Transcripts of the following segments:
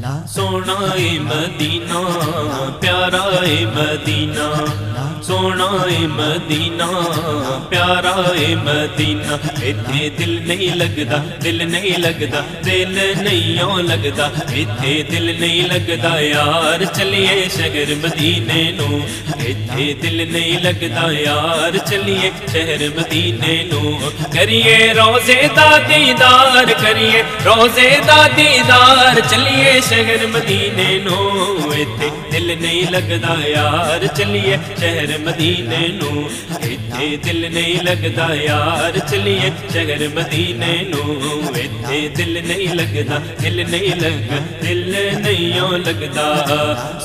سونا اے مدینہ پیارا اے مدینہ سونا اے مدینہ پیارا اے مدینہ ایتھے دل نہیں لگدا دل نہیں لگدا دل نہیں لگدا ایتھے دل نہیں لگدا یار چلیے شہر مدینے نو ایتھے دل نہیں لگدا یار چلیے شہر مدینے نو کریے روزے دا دیدار کریے روزے دا دیدار چلیے شہر مدینے نو ایتھے دل نہیں لگدا یار چلیے شہر مدینے نو ایتھے دل نہیں لگدا یار چلیے شہر مدینے نو ایتھے دل نہیں لگدا دل نہیں لگدا دل نہیں لگدا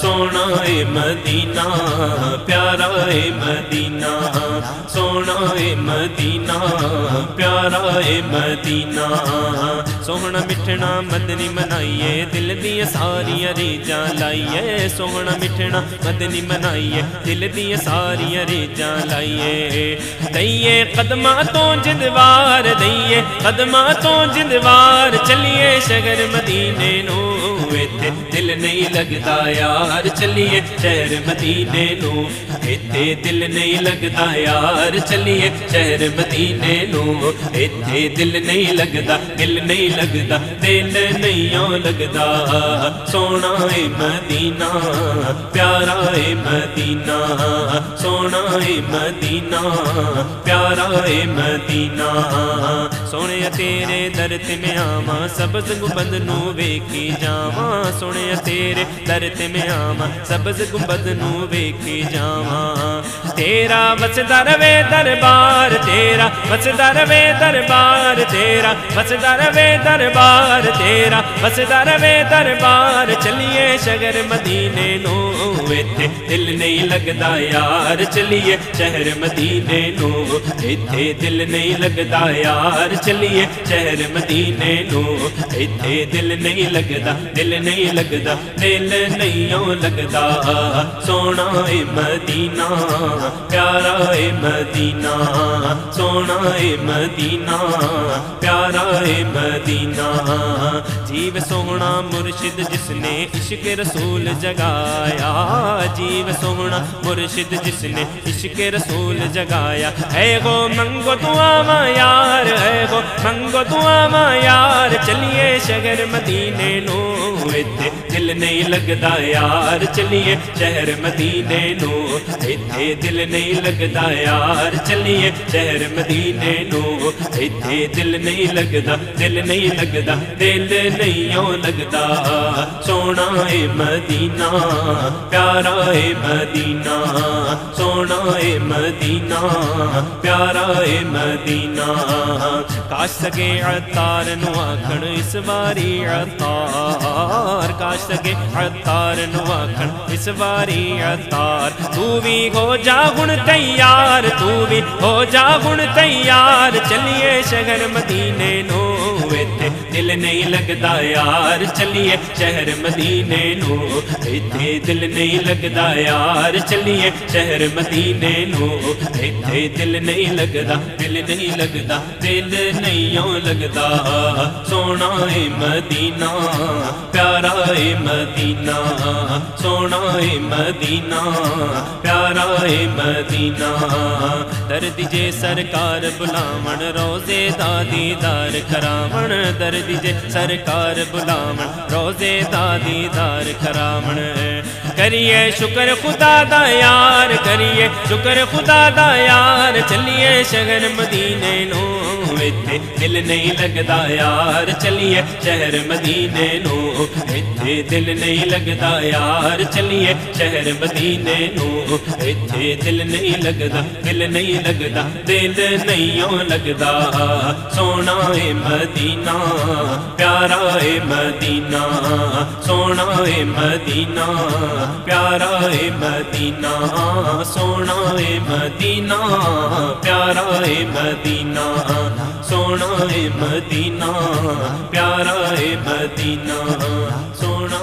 سونا اے مدینہ پیارا اے مدینہ سونا اے مدینہ پیارا اے مدینہ سوہنا مٹھنا مدنی منائیے دل دیا ساریاں ریجاں لائیے سوہنا مٹھنا مدنی منائیے دل دیا ساریاں ریجاں لائیے دئیے قدماں تو جدوار دئیے قدماں تو جدوار چلیے شہر مدینے نو ایتھے دل نہیں لگدا یار چلیے شہر مدینے نو ایتھے دل نہیں لگدا یار چلیے شہر مدینے نو ایتھے دل نہیں لگدا دل نہیں لگدا دل نہیں لگدا سونا اے مدینہ پیارا اے مدینہ سونا اے مدینہ پیارا اے مدینہ سونے تیرے در تے میں آواں سبز گنبد نو ویکھی جاواں سونے تیرے در تے میں آواں سبز گنبد نو ویکھی جاواں تیرا وسدا رہے دربار تیرا وسدا رہے دربار تیرا وسدا رہے دربار تیرا وسدا رہے دربار چلیے شہر مدینے نو ایتھے دل نہیں لگدا یار چلیے شہر مدینے نو ایتھے دل نہیں لگدا یار چلیے شہر مدینے نو ایتھے دل نہیں لگدا دل نہیں لگدا دل نہیں لگدا سونا اے مدینہ پیارا اے مدینہ سونا اے مدینہ پیارا اے مدینہ جیو سونا مرشد جس نے عشق رسول جگایا جیو سونا مرشد جس نے عشق رسول جگایا ہے گو منگو دعا یار ہے گو منگو دعا یار چلیے شہر مدینے نو ایتھے دل نہیں لگدا یار چلیے شہر مدینے نو ایتھے دل نہیں لگدا یار چلیے شہر مدینے نو ایتھے دل نہیں لگدا دل نہیں لگدا دل نہیں لگدا سونا اے مدینہ پیارا اے مدینہ سونا اے مدینہ پیارا اے مدینہ کاش سگے عطار نو آکھن اس واری عطار کاش سگے عطار نو آکھن اس واری عطار تو بھی ہو جا ہن تیار تو بھی ہو جا ہن تیار چلیے شہر مدینے نو ایتھے دل نہیں لگدا یار چلیے شہر مدینے نو ایتھے دل نہیں لگدا یار چلیے شہر مدینے نو ایتھے دل نہیں لگدا دل نہیں لگدا دل نہیں لگدا سونا اے مدینہ پیارا اے مدینہ سونا اے مدینہ پیارا اے مدینہ در دیجے سرکار بلاون روزے دا دیدار کراون در دیجے سرکار بلاون روزے دا دیدار کراون کریے شکر خدا دا یار کریے شکر خدا دا یار چلیے شہر مدینے نو ایتھے دل نہیں لگدا یار چلیے شہر مدینے نو ایتھے دل نہیں لگدا یار چلیے شہر مدینے نو ایتھے دل نہیں لگدا دل نہیں لگدا دل نہیں لگدا سونا اے مدینہ پیارا اے مدینہ سونا اے مدینہ پیارا اے مدینہ سونا اے مدینہ پیارا اے مدینہ سونا اے مدینہ پیارا اے مدینہ سونا